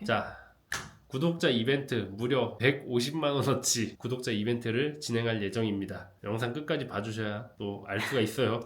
자, 구독자 이벤트 무려 150만원어치 구독자 이벤트를 진행할 예정입니다. 영상 끝까지 봐주셔야 또 알 수가 있어요.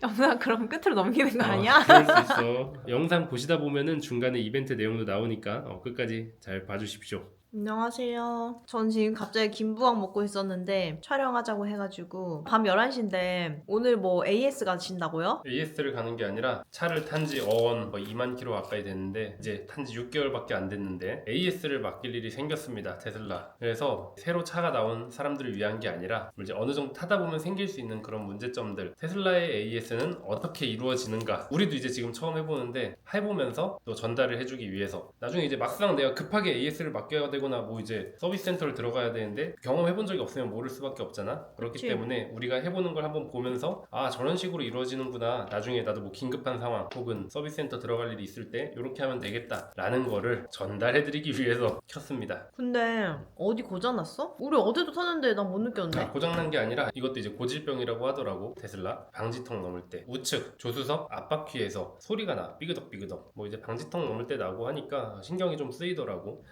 영상 그럼 끝으로 넘기는 거 아니야? 그럴 수 있어. 영상 보시다 보면은 중간에 이벤트 내용도 나오니까 끝까지 잘 봐주십시오. 안녕하세요. 전 지금 갑자기 김부각 먹고 있었는데 촬영하자고 해가지고 밤 11시인데 오늘 뭐 AS 가신다고요? AS를 가는 게 아니라 차를 탄지 2만 킬로 가까이 됐는데 이제 탄지 6개월밖에 안 됐는데 AS를 맡길 일이 생겼습니다. 테슬라. 그래서 새로 차가 나온 사람들을 위한 게 아니라 이제 어느 정도 타다 보면 생길 수 있는 그런 문제점들, 테슬라의 AS는 어떻게 이루어지는가, 우리도 이제 지금 처음 해보는데 해보면서 또 전달을 해주기 위해서, 나중에 이제 막상 내가 급하게 AS를 맡겨야 되거나 뭐 이제 서비스 센터를 들어가야 되는데 경험해본 적이 없으면 모를 수밖에 없잖아. 그렇기 그치. 때문에 우리가 해보는 걸 한번 보면서 저런 식으로 이루어지는구나, 나중에 나도 뭐 긴급한 상황 혹은 서비스 센터 들어갈 일이 있을 때 이렇게 하면 되겠다 라는 거를 전달해드리기 위해서 켰습니다. 근데 어디 고장났어? 우리 어제도 탔는데 난 못 느꼈는데? 고장난 게 아니라 이것도 이제 고질병이라고 하더라고. 테슬라 방지턱 넘을 때 우측 조수석 앞바퀴에서 소리가 나, 삐그덕삐그덕. 뭐 이제 방지턱 넘을 때 나고 하니까 신경이 좀 쓰이더라고.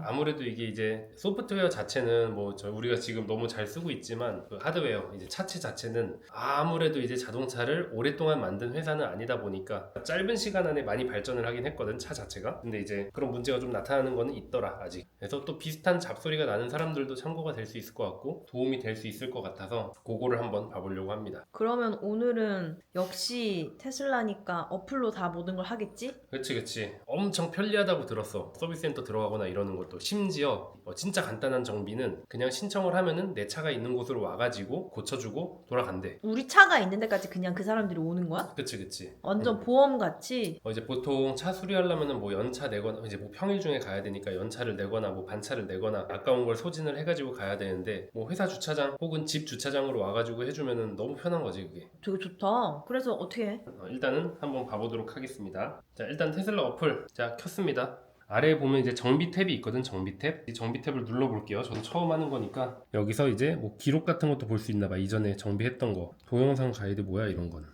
아무래도 이게 이제 소프트웨어 자체는 뭐 우리가 지금 너무 잘 쓰고 있지만 그 하드웨어 이제 차체 자체는 아무래도 이제 자동차를 오랫동안 만든 회사는 아니다 보니까 짧은 시간 안에 많이 발전을 하긴 했거든, 차 자체가. 근데 이제 그런 문제가 좀 나타나는 거는 있더라 아직. 그래서 또 비슷한 잡소리가 나는 사람들도 참고가 될 수 있을 것 같고 도움이 될 수 있을 것 같아서 그거를 한번 봐보려고 합니다. 그러면 오늘은 역시 테슬라니까 어플로 다 모든 걸 하겠지? 그치. 엄청 편리하다고 들었어. 서비스 센터 들어가거나 이러는 것도. 심지어 진짜 간단한 정비는 그냥 신청을 하면은 내 차가 있는 곳으로 와가지고 고쳐주고 돌아간대. 우리 차가 있는 데까지 그냥 그 사람들이 오는 거야? 그치. 완전 보험같이? 이제 보통 차 수리하려면은 뭐 연차 내거나 이제 뭐 평일 중에 가야 되니까 연차를 내거나 뭐 반차를 내거나 아까운 걸 소진을 해가지고 가야 되는데, 뭐 회사 주차장 혹은 집 주차장으로 와가지고 해주면은 너무 편한 거지 그게. 되게 좋다. 그래서 어떻게 해? 일단은 한번 봐보도록 하겠습니다. 자, 일단 테슬라 어플 자 켰습니다. 아래에 보면 이제 정비 탭이 있거든. 정비 탭. 이 정비 탭을 눌러볼게요. 저도 처음 하는 거니까. 여기서 이제 뭐 기록 같은 것도 볼 수 있나 봐. 이전에 정비했던 거. 동영상 가이드 뭐야 이런 건.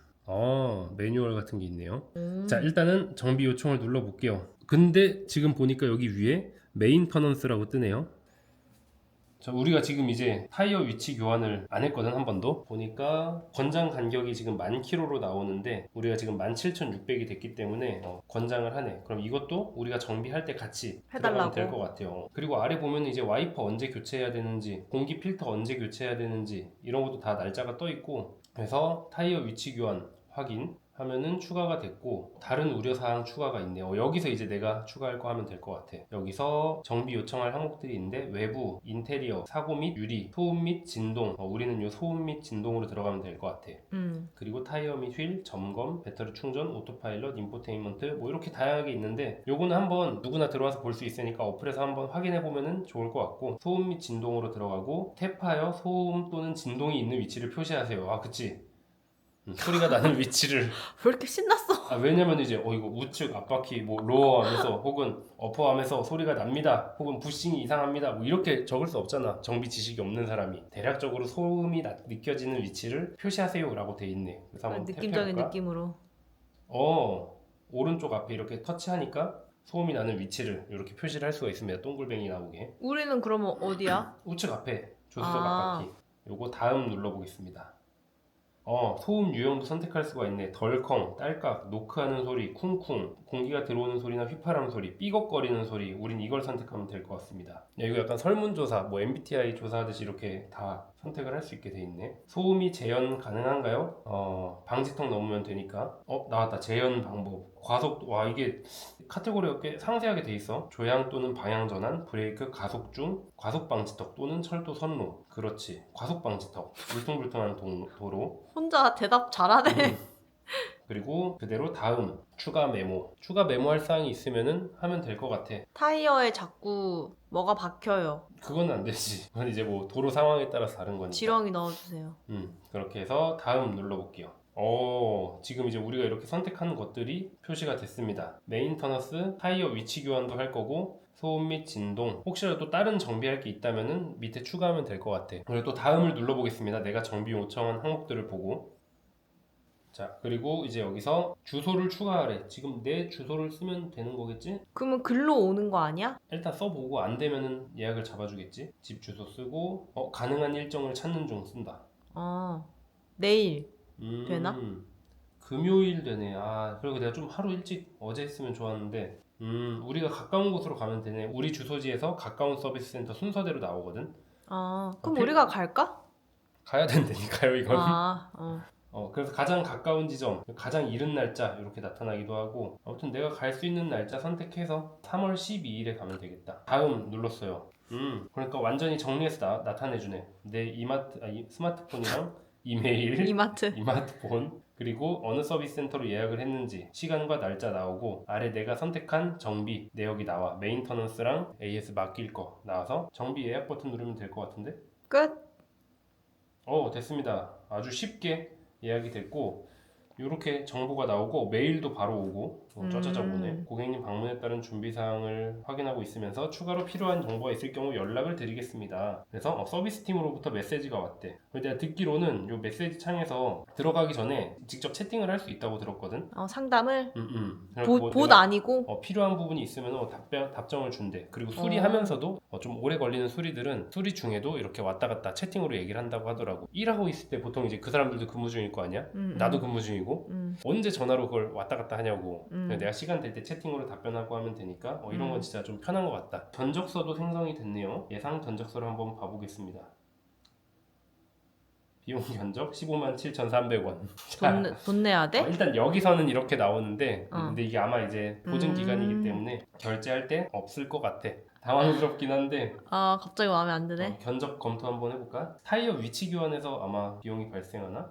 매뉴얼 같은 게 있네요. 자, 일단은 정비 요청을 눌러볼게요. 근데 지금 보니까 여기 위에 메인터넌스라고 뜨네요. 자, 우리가 지금 이제 타이어 위치 교환을 안 했거든. 한 번도. 보니까 권장 간격이 지금 10,000km로 나오는데 우리가 지금 17,600이 됐기 때문에 권장을 하네. 그럼 이것도 우리가 정비할 때 같이 들어가면 해달라고? 될 것 같아요. 그리고 아래 보면 이제 와이퍼 언제 교체해야 되는지, 공기 필터 언제 교체해야 되는지 이런 것도 다 날짜가 떠 있고, 그래서 타이어 위치 교환 확인 하면은 추가가 됐고, 다른 우려사항 추가가 있네요. 여기서 이제 내가 추가할 거 하면 될 것 같아. 여기서 정비 요청할 항목들이 있는데, 외부, 인테리어, 사고 및 유리, 소음 및 진동. 우리는 요 소음 및 진동으로 들어가면 될 것 같아. 그리고 타이어 및 휠, 점검, 배터리 충전, 오토파일럿, 인포테인먼트 뭐 이렇게 다양하게 있는데, 요거는 한번 누구나 들어와서 볼 수 있으니까 어플에서 한번 확인해 보면은 좋을 것 같고, 소음 및 진동으로 들어가고 탭하여 소음 또는 진동이 있는 위치를 표시하세요. 그치. 소리가 나는 위치를. 왜 이렇게 신났어? 왜냐면 이제 이거 우측 앞바퀴 뭐 로어 하면서 혹은 어퍼 하면서 소리가 납니다, 혹은 부싱이 이상합니다, 뭐 이렇게 적을 수 없잖아, 정비 지식이 없는 사람이. 대략적으로 소음이 느껴지는 위치를 표시하세요 라고 돼 있네. 그래서 한번 느낌적인 탭해볼까? 느낌으로. 오른쪽 앞에 이렇게 터치하니까 소음이 나는 위치를 이렇게 표시를 할 수가 있습니다. 동글뱅이 나오게. 우리는 그러면 어디야? 우측 앞에 조수석 앞바퀴. 요거 다음 눌러보겠습니다. 소음 유형도 선택할 수가 있네. 덜컹, 딸깍, 노크하는 소리, 쿵쿵, 공기가 들어오는 소리나 휘파람 소리, 삐걱거리는 소리. 우린 이걸 선택하면 될 것 같습니다. 이거 약간 설문조사, 뭐 MBTI 조사하듯이 이렇게 다 선택을 할 수 있게 돼 있네. 소음이 재현 가능한가요? 방지턱 넘으면 되니까. 나왔다. 재현 방법. 과속, 이게 카테고리가 꽤 상세하게 돼 있어. 조향 또는 방향 전환, 브레이크, 가속 중, 과속 방지턱 또는 철도 선로. 그렇지. 과속 방지턱. 울퉁불퉁한 도로. 혼자 대답 잘하네. 그리고 그대로 다음 추가 메모. 추가 메모할 사항이 있으면은 하면 될 것 같아. 타이어에 자꾸 뭐가 박혀요. 그건 안 되지. 그건 이제 뭐 도로 상황에 따라서 다른 거니까. 지렁이 넣어주세요. 그렇게 해서 다음 눌러볼게요. 지금 이제 우리가 이렇게 선택하는 것들이 표시가 됐습니다. 메인터너스, 타이어 위치 교환도 할 거고, 소음 및 진동, 혹시라도 또 다른 정비할 게 있다면은 밑에 추가하면 될 것 같아. 그리고 또 다음을 눌러보겠습니다. 내가 정비 요청한 항목들을 보고. 자, 그리고 이제 여기서 주소를 추가하래. 지금 내 주소를 쓰면 되는 거겠지? 그러면 글로 오는 거 아니야? 일단 써보고 안 되면은 예약을 잡아주겠지. 집 주소 쓰고 가능한 일정을 찾는 중 쓴다. 아, 내일 되나? 금요일 되네. 아, 그리고 내가 좀 하루 일찍 어제 했으면 좋았는데 우리가 가까운 곳으로 가면 되네. 우리 주소지에서 가까운 서비스 센터 순서대로 나오거든. 아, 그럼 필- 우리가 갈까? 가야 된다니까요, 이건. 그래서 가장 가까운 지점, 가장 이른 날짜 이렇게 나타나기도 하고, 아무튼 내가 갈 수 있는 날짜 선택해서 3월 12일에 가면 되겠다. 다음 눌렀어요. 그러니까 완전히 정리해서 나타내주네. 내 스마트폰이랑 이메일, 이마트. 이마트폰, 그리고 어느 서비스 센터로 예약을 했는지 시간과 날짜 나오고, 아래 내가 선택한 정비 내역이 나와. 메인터넌스랑 AS 맡길 거 나와서 정비 예약 버튼 누르면 될 것 같은데? 끝. 됐습니다. 아주 쉽게 예약이 됐고, 이렇게 정보가 나오고 메일도 바로 오고 짜자작 오네. 고객님 방문에 따른 준비 사항을 확인하고 있으면서 추가로 필요한 정보가 있을 경우 연락을 드리겠습니다. 그래서 서비스 팀으로부터 메시지가 왔대. 근데 내가 듣기로는 이 메시지 창에서 들어가기 전에 직접 채팅을 할 수 있다고 들었거든. 상담을 그래서 봇 아니고. 필요한 부분이 있으면 답정을 준대. 그리고 수리하면서도 좀 오래 걸리는 수리들은 수리 중에도 이렇게 왔다 갔다 채팅으로 얘기를 한다고 하더라고. 일하고 있을 때 보통 이제 그 사람들도 근무 중일 거 아니야? 나도 근무 중이고. 언제 전화로 그걸 왔다 갔다 하냐고. 내가 시간 될 때 채팅으로 답변하고 하면 되니까 이런 건 진짜 좀 편한 것 같다. 전적서도 생성이 됐네요. 예상 전적서를 한번 봐보겠습니다. 비용 견적 157,300원. 돈 내야 돼? 일단 여기서는 이렇게 나오는데 어. 근데 이게 아마 이제 보증 기간이기 때문에 결제할 때 없을 것 같아. 당황스럽긴 한데 아, 갑자기 마음에 안 드네. 견적 검토 한번 해볼까? 타이어 위치 교환에서 아마 비용이 발생하나?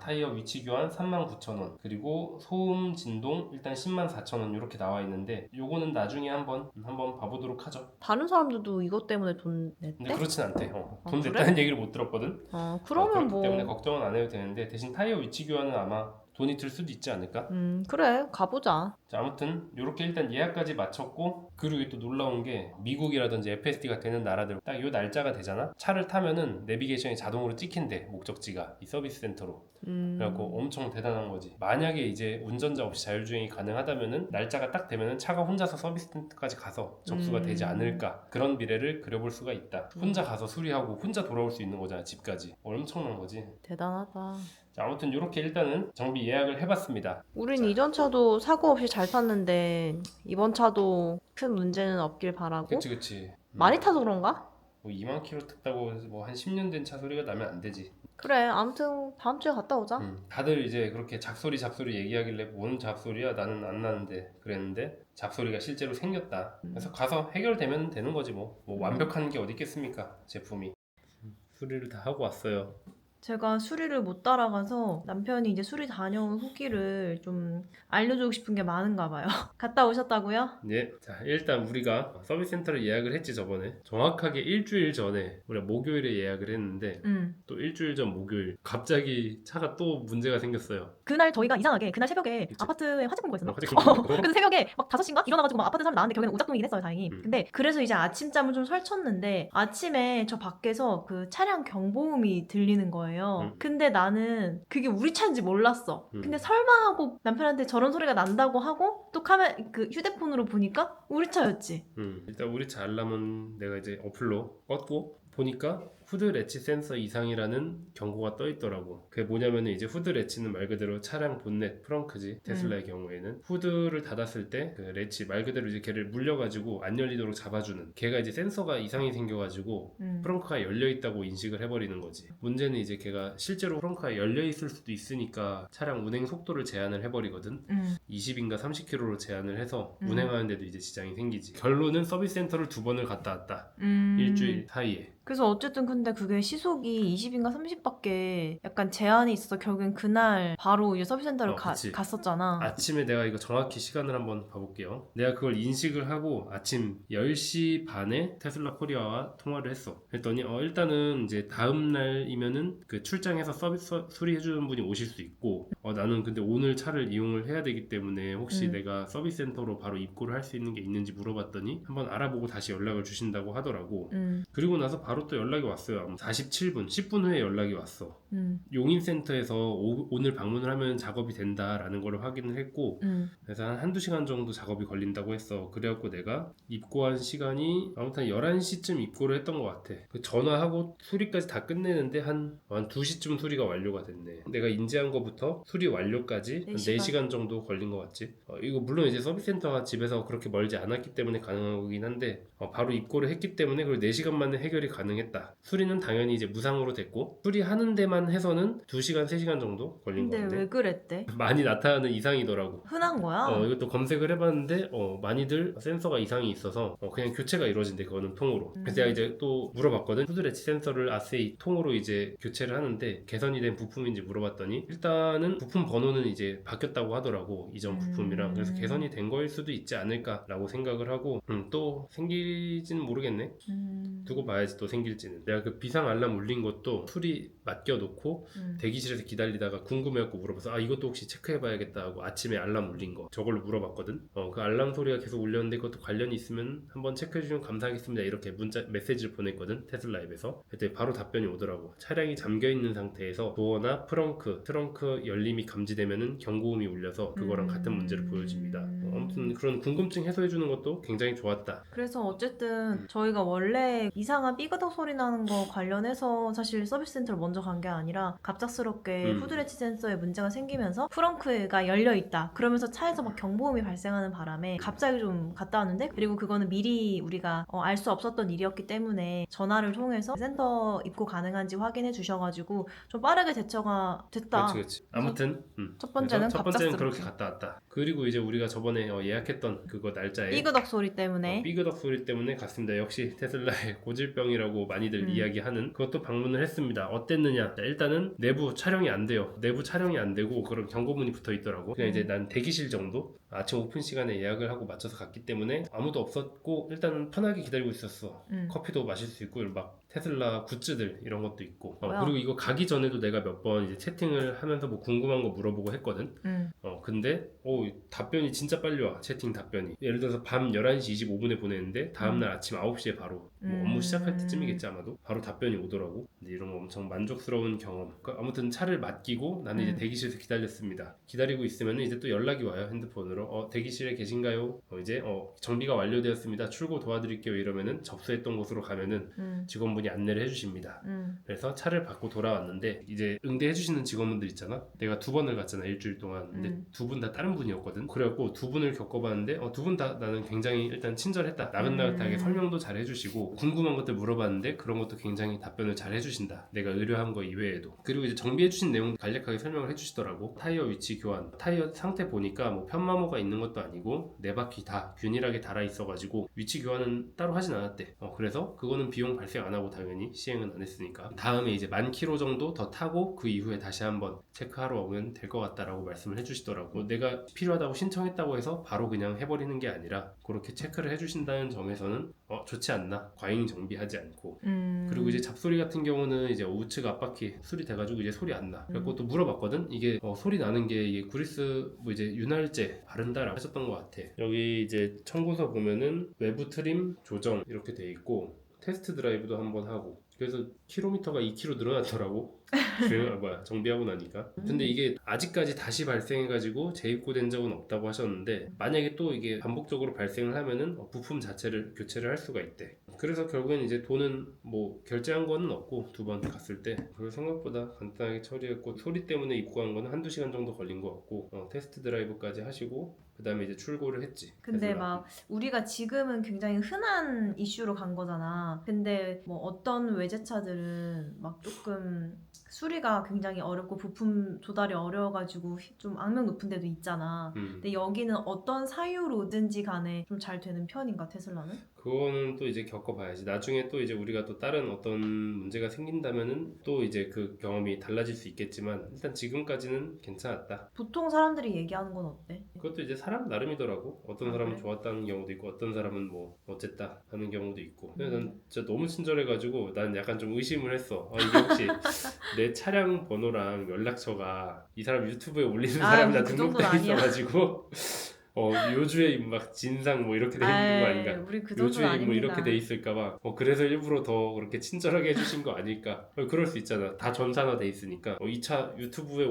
타이어 위치 교환 39,000원, 그리고 소음 진동 일단 104,000원 이렇게 나와 있는데 요거는 나중에 한번 봐보도록 하죠. 다른 사람들도 이것 때문에 돈 근데 냈대? 그렇진 않대. 돈 그래? 냈다는 얘기를 못 들었거든. 그러면 그렇기 뭐. 때문에 걱정은 안 해도 되는데 대신 타이어 위치 교환은 아마 돈이 들 수도 있지 않을까? 그래, 가보자. 자, 아무튼 이렇게 일단 예약까지 마쳤고, 그리고 또 놀라운 게 미국이라든지 FSD가 되는 나라들 딱 요 날짜가 되잖아. 차를 타면은 내비게이션이 자동으로 찍힌대, 목적지가 이 서비스 센터로. 그래갖고 엄청 대단한 거지. 만약에 이제 운전자 없이 자율주행이 가능하다면은 날짜가 딱 되면은 차가 혼자서 서비스 센터까지 가서 접수가 되지 않을까, 그런 미래를 그려볼 수가 있다. 혼자 가서 수리하고 혼자 돌아올 수 있는 거잖아, 집까지. 엄청난 거지. 대단하다. 자, 아무튼 이렇게 일단은 정비 예약을 해봤습니다. 우린 이전 차도 사고 없이 잘 탔는데 이번 차도 큰 문제는 없길 바라고. 그치. 많이 타서 그런가? 뭐 2만 킬로 탔다고 뭐 한 10년 된 차 소리가 나면 안 되지. 그래, 아무튼 다음 주에 갔다 오자. 다들 이제 그렇게 작소리 얘기하길래 뭔 잡소리야, 나는 안 나는데 그랬는데 잡소리가 실제로 생겼다. 그래서 가서 해결되면 되는 거지 뭐 완벽한 게 어디 있겠습니까, 제품이. 수리를 다 하고 왔어요. 제가 수리를 못 따라가서 남편이 이제 수리 다녀온 후기를 좀 알려주고 싶은 게 많은가 봐요. 갔다 오셨다고요? 네. 자, 일단 우리가 서비스 센터를 예약을 했지, 저번에. 정확하게 일주일 전에 우리가 목요일에 예약을 했는데 또 일주일 전 목요일 갑자기 차가 또 문제가 생겼어요. 그날 저희가 이상하게 그날 새벽에 그치. 아파트에 화재 공고 있었나? 화재 공고. 그래서 새벽에 막 5시인가? 일어나가지고 막 아파트 사람 나왔는데 결국에는 오작동이긴 했어요, 다행히. 음. 근데 그래서 이제 아침잠을 좀 설쳤는데 아침에 저 밖에서 그 차량 경보음이 들리는 거예요. 근데 나는 그게 우리 차인지 몰랐어. 근데 설마 하고 남편한테 저런 소리가 난다고 하고 또 그 휴대폰으로 보니까 우리 차였지. 일단 우리 차 알람은 내가 이제 어플로 껐고 보니까 후드 래치 센서 이상이라는 경고가 떠 있더라고. 그게 뭐냐면은 이제 후드 래치는 말 그대로 차량 본넷, 프렁크지. 테슬라의 경우에는 후드를 닫았을 때 그 래치 말 그대로 이제 걔를 물려가지고 안 열리도록 잡아주는, 걔가 이제 센서가 이상이 생겨가지고 프렁크가 열려 있다고 인식을 해버리는 거지. 문제는 이제 걔가 실제로 프렁크가 열려 있을 수도 있으니까 차량 운행 속도를 제한을 해버리거든. 20인가 30km로 제한을 해서 운행하는데도 이제 지장이 생기지. 결론은 서비스 센터를 2번을 갔다 왔다. 일주일 사이에. 그래서 어쨌든 근데 그게 시속이 20인가 30밖에 약간 제한이 있어서 결국엔 그날 바로 이제 서비스 센터를 그치. 갔었잖아. 아침에 내가 이거 정확히 시간을 한번 봐볼게요. 내가 그걸 인식을 하고 아침 10시 반에 테슬라 코리아와 통화를 했어. 그랬더니 일단은 이제 다음 날이면은 그 출장해서 서비스 수리해주는 분이 오실 수 있고, 나는 근데 오늘 차를 이용을 해야 되기 때문에 혹시 내가 서비스 센터로 바로 입고를 할 수 있는 게 있는지 물어봤더니 한번 알아보고 다시 연락을 주신다고 하더라고. 그리고 나서 바로 또 연락이 왔어요. 47분, 10분 후에 연락이 왔어. 용인센터에서 오늘 방문을 하면 작업이 된다라는 걸 확인을 했고 그래서 한두 시간 정도 작업이 걸린다고 했어. 그래갖고 내가 입고한 시간이 아무튼 11시쯤 입고를 했던 것 같아. 그 전화하고 수리까지 다 끝내는데 한 2시쯤 수리가 완료가 됐네. 내가 인지한 거부터 수리 완료까지 한 4시간 정도 걸린 것 같지. 이거 물론 이제 서비스센터가 집에서 그렇게 멀지 않았기 때문에 가능한 거긴 한데 바로 입고를 했기 때문에 그리고 4시간 만에 해결이 가능했다. 수리는 당연히 이제 무상으로 됐고 수리하는 데만 해서는 2시간, 3시간 정도 걸린 근데 건데 왜 그랬대? 많이 나타나는 이상이더라고. 흔한 거야? 이것도 검색을 해봤는데 많이들 센서가 이상이 있어서 그냥 교체가 이루어진대. 그거는 통으로. 그래서 내가 이제 또 물어봤거든. 후드레치 센서를 아세이 통으로 이제 교체를 하는데 개선이 된 부품인지 물어봤더니 일단은 부품 번호는 이제 바뀌었다고 하더라고. 이전 부품이랑. 그래서 개선이 된 거일 수도 있지 않을까라고 생각을 하고 또 생길지는 모르겠네. 두고 봐야지 또 생길지는. 내가 그 비상 알람 울린 것도 수리 맡겨놓고 대기실에서 기다리다가 궁금해갖고 물어봐서 이것도 혹시 체크해봐야겠다 하고 아침에 알람 울린 거 저걸로 물어봤거든. 그 알람 소리가 계속 울렸는데 그것도 관련이 있으면 한번 체크해주시면 감사하겠습니다 이렇게 문자 메시지를 보냈거든. 테슬라 앱에서. 그때 바로 답변이 오더라고. 차량이 잠겨있는 상태에서 도어나 트렁크 열림이 감지되면은 경고음이 울려서 그거랑 같은 문제를 보여줍니다. 아무튼 그런 궁금증 해소해주는 것도 굉장히 좋았다. 그래서 어쨌든 저희가 원래 이상한 삐그덕 소리 나는 거 관련해서 사실 서비스 센터를 먼저 간 게 아니라 갑작스럽게 후드레치 센서에 문제가 생기면서 프렁크가 열려있다. 그러면서 차에서 막 경보음이 발생하는 바람에 갑자기 좀 갔다 왔는데 그리고 그거는 미리 우리가 알 수 없었던 일이었기 때문에 전화를 통해서 센터 입고 가능한지 확인해 주셔가지고 좀 빠르게 대처가 됐다. 그렇지. 아무튼 첫 번째는 첫 번째는 갑작스럽게. 그렇게 갔다 왔다. 그리고 이제 우리가 저번에 예약했던 그거 날짜에 삐그덕 소리 때문에 삐그덕 소리 때문에 갔습니다. 역시 테슬라의 고질병이라고 많이들 이야기하는 그것도 방문을 했습니다. 어땠느냐? 일단은 내부 촬영이 안 돼요. 내부 촬영이 안 되고 그런 경고문이 붙어 있더라고. 그냥 이제 난 대기실 정도 아침 오픈 시간에 예약을 하고 맞춰서 갔기 때문에 아무도 없었고 일단은 편하게 기다리고 있었어. 커피도 마실 수 있고 막 테슬라 굿즈들 이런 것도 있고 그리고 이거 가기 전에도 내가 몇 번 이제 채팅을 하면서 뭐 궁금한 거 물어보고 했거든. 근데 답변이 진짜 빨리 와. 채팅 답변이. 예를 들어서 밤 11시 25분에 보냈는데 다음날 아침 9시에 바로 뭐 업무 시작할 때쯤이겠지 아마도 바로 답변이 오더라고. 근데 이런 거 엄청 만족스러운 경험. 그러니까 아무튼 차를 맡기고 나는 이제 대기실에서 기다렸습니다. 기다리고 있으면 이제 또 연락이 와요. 핸드폰으로. 대기실에 계신가요? 이제 정비가 완료되었습니다. 출고 도와드릴게요. 이러면은 접수했던 곳으로 가면은 직원분이 안내를 해주십니다. 그래서 차를 받고 돌아왔는데 이제 응대해주시는 직원분들 있잖아. 내가 2번을 갔잖아 일주일 동안. 근데 2분 다 다른 분이었거든. 그래갖고 2분을 겪어봤는데 2분 다 나는 굉장히 일단 친절했다. 나긋나긋하게 설명도 잘 해주시고 궁금한 것들 물어봤는데 그런 것도 굉장히 답변을 잘 해주신다. 내가 의뢰한 거 이외에도. 그리고 이제 정비해주신 내용 간략하게 설명을 해주시더라고. 타이어 위치 교환. 타이어 상태 보니까 뭐 편마모가 있는 것도 아니고 4바퀴 다 균일하게 달아 있어가지고 위치 교환은 따로 하진 않았대. 그래서 그거는 비용 발생 안 하고 당연히 시행은 안 했으니까 다음에 이제 10,000km 정도 더 타고 그 이후에 다시 한번 체크하러 오면 될 것 같다라고 말씀을 해주시더라고. 내가 필요하다고 신청했다고 해서 바로 그냥 해버리는 게 아니라 그렇게 체크를 해주신다는 점에서는 좋지 않나. 과잉 정비하지 않고. 그리고 이제 잡소리 같은 경우는 이제 우측 앞바퀴 수리돼가지고 이제 소리 안 나. 그래서 또 물어봤거든. 이게 소리 나는 게 이게 그리스 뭐 이제 윤활제 바른다라고 하셨던 것 같아. 여기 이제 청구서 보면은 외부 트림 조정 이렇게 돼 있고 테스트 드라이브도 한번 하고 그래서 킬로미터가 2km 늘어났더라고. 정비하고 나니까. 근데 이게 아직까지 다시 발생해가지고 재입고된 적은 없다고 하셨는데 만약에 또 이게 반복적으로 발생을 하면은 부품 자체를 교체를 할 수가 있대. 그래서 결국엔 이제 돈은 뭐 결제한 거는 없고 2번 갔을 때 그걸 생각보다 간단하게 처리했고 소리 때문에 입고한 거는 1-2시간 정도 걸린 것 같고 테스트 드라이브까지 하시고 그 다음에 이제 출고를 했지. 근데 테슬라. 막 우리가 지금은 굉장히 흔한 이슈로 간 거잖아. 근데 뭐 어떤 외제차들은 막 조금 수리가 굉장히 어렵고 부품 조달이 어려워가지고 좀 악명 높은 데도 있잖아. 근데 여기는 어떤 사유로든지 간에 좀 잘 되는 편인가, 테슬라는? 그거는 또 이제 겪어봐야지. 나중에 또 이제 우리가 또 다른 어떤 문제가 생긴다면은 또 이제 그 경험이 달라질 수 있겠지만 일단 지금까지는 괜찮았다. 보통 사람들이 얘기하는 건 어때? 그것도 이제 사람 나름이더라고. 어떤 사람은 그래? 좋았다는 경우도 있고 어떤 사람은 뭐 어쨌다 하는 경우도 있고. 근데 난 진짜 너무 친절해가지고 난 약간 좀 의심을 했어. 이게 혹시 내 차량 번호랑 연락처가 이 사람 유튜브에 올리는 아, 사람이랑 그 등록돼 정도는 아니야. 있어가지고 요주에 막 진상 뭐 이렇게 돼 있는 거 아닌가? 우리 그 정도는 요주에 뭐 아닙니다. 이렇게 돼 있을까봐 그래서 일부러 더 그렇게 친절하게 해주신 거 아닐까? 그럴 수 있잖아. 다 전산화돼 있으니까 이 차 유튜브에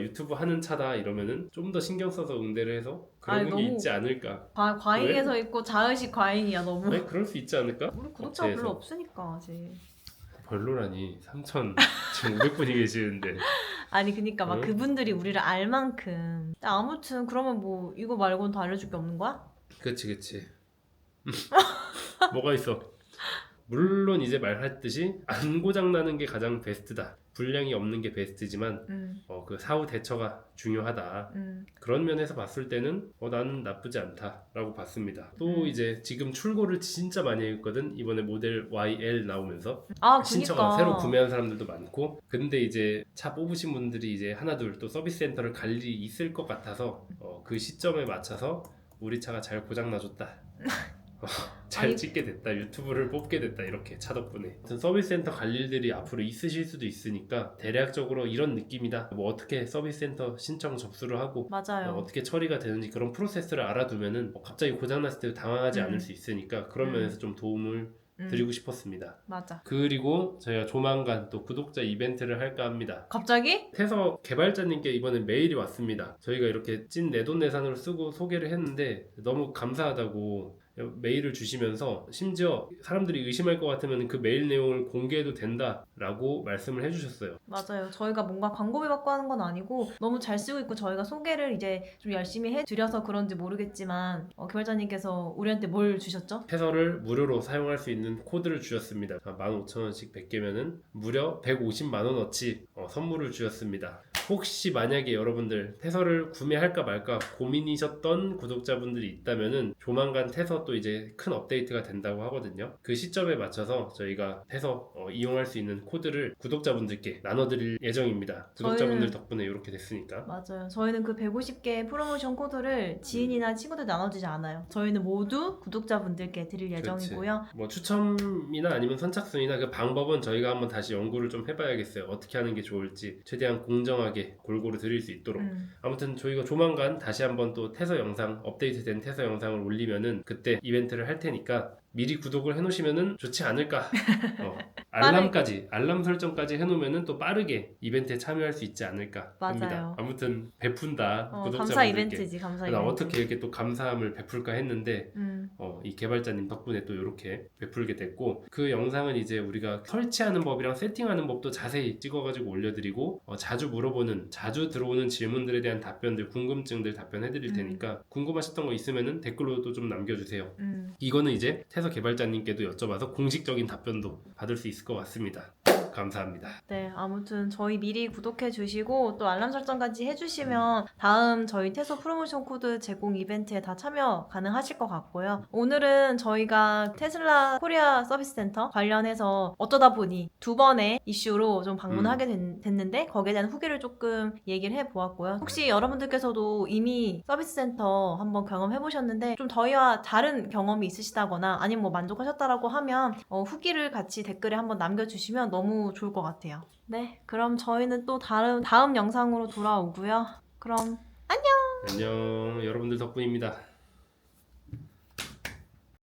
유튜브 하는 차다 이러면은 좀 더 신경 써서 응대를 해서 그런 아니, 게 너무 있지 않을까? 과잉해서 있고 자의식 과잉이야 너무. 네, 그럴 수 있지 않을까? 우리 구독자가 업체에서. 별로 없으니까 아직. 별로라니 3,000 지금 500분이 계시는데 아니 그니까 막 응? 그분들이 우리를 알 만큼. 아무튼 그러면 뭐 이거 말고는 더 알려줄 게 없는 거야? 그치 뭐가 있어. 물론 이제 말했듯이 안 고장나는 게 가장 베스트다. 불량이 없는 게 베스트지만 그 사후 대처가 중요하다. 그런 면에서 봤을 때는 나는 나쁘지 않다라고 봤습니다. 또 이제 지금 출고를 진짜 많이 했거든. 이번에 모델 YL 나오면서 아 신차가 그니까. 새로 구매한 사람들도 많고. 근데 이제 차 뽑으신 분들이 이제 하나둘 또 서비스 센터를 갈 일이 있을 것 같아서 그 시점에 맞춰서 우리 차가 잘 고장 나줬다. 잘 아니, 찍게 됐다. 유튜브를 뽑게 됐다. 이렇게 차 덕분에. 아무튼 서비스 센터 갈 일들이 앞으로 있으실 수도 있으니까 대략적으로 이런 느낌이다. 뭐 어떻게 서비스 센터 신청 접수를 하고 맞아요. 어떻게 처리가 되는지 그런 프로세스를 알아두면은 갑자기 고장났을 때 당황하지 않을 수 있으니까 그런 면에서 좀 도움을 드리고 싶었습니다. 맞아. 그리고 저희가 조만간 또 구독자 이벤트를 할까 합니다. 갑자기? 태서 개발자님께 이번에 메일이 왔습니다. 저희가 이렇게 찐 내돈내산으로 쓰고 소개를 했는데 너무 감사하다고 메일을 주시면서 심지어 사람들이 의심할 것 같으면 그 메일 내용을 공개해도 된다라고 말씀을 해주셨어요. 맞아요. 저희가 뭔가 광고비 받고 하는 건 아니고 너무 잘 쓰고 있고 저희가 소개를 이제 좀 열심히 해드려서 그런지 모르겠지만 개발자님께서 우리한테 뭘 주셨죠? 태서를 무료로 사용할 수 있는 코드를 주셨습니다. 15,000원씩 100개면은 무려 150만원어치 선물을 주셨습니다. 혹시 만약에 여러분들 태서를 구매할까 말까 고민이셨던 구독자분들이 있다면은 조만간 태서 또 이제 큰 업데이트가 된다고 하거든요. 그 시점에 맞춰서 저희가 태서 이용할 수 있는 코드를 구독자분들께 나눠드릴 예정입니다. 구독자분들 덕분에 이렇게 됐으니까. 맞아요. 저희는 그 150개 프로모션 코드를 지인이나 친구들 나눠주지 않아요. 저희는 모두 구독자분들께 드릴 예정이고요. 그렇지. 뭐 추첨이나 아니면 선착순이나 그 방법은 저희가 한번 다시 연구를 좀 해봐야겠어요. 어떻게 하는 게 좋을지 최대한 공정하게 골고루 드릴 수 있도록. 아무튼 저희가 조만간 다시 한번 또 태서 영상, 업데이트된 태서 영상을 올리면은 그때 이벤트를 할 테니까 미리 구독을 해놓으시면은 좋지 않을까. 알람까지, 알람 설정까지 해놓으면은 또 빠르게 이벤트에 참여할 수 있지 않을까 합니다. 맞아요. 아무튼 베푼다 구독자분들께. 감사 이벤트지, 감사 나 이벤트. 어떻게 이렇게 또 감사함을 베풀까 했는데 이 개발자님 덕분에 또 이렇게 베풀게 됐고, 그 영상은 이제 우리가 설치하는 법이랑 세팅하는 법도 자세히 찍어가지고 올려드리고 자주 물어보는, 자주 들어오는 질문들에 대한 답변들, 궁금증들 답변해드릴 테니까 궁금하셨던 거 있으면은 댓글로도 좀 남겨주세요. 이거는 이제 태서 개발자님께도 여쭤봐서 공식적인 답변도 받을 수 있을 것 같습니다. 감사합니다. 네, 아무튼 저희 미리 구독해 주시고 또 알람 설정까지 해주시면 다음 저희 태소 프로모션 코드 제공 이벤트에 다 참여 가능하실 것 같고요. 오늘은 저희가 테슬라 코리아 서비스 센터 관련해서 어쩌다 보니 2번의 이슈로 좀 방문하게 됐는데 거기에 대한 후기를 조금 얘기를 해보았고요. 혹시 여러분들께서도 이미 서비스 센터 한번 경험해 보셨는데 좀 저희와 다른 경험이 있으시다거나 아니면 뭐 만족하셨다라고 하면 후기를 같이 댓글에 한번 남겨주시면 너무 좋을 것 같아요. 네, 그럼 저희는 또 다음 영상으로 돌아오고요. 그럼 안녕. 여러분들 덕분입니다.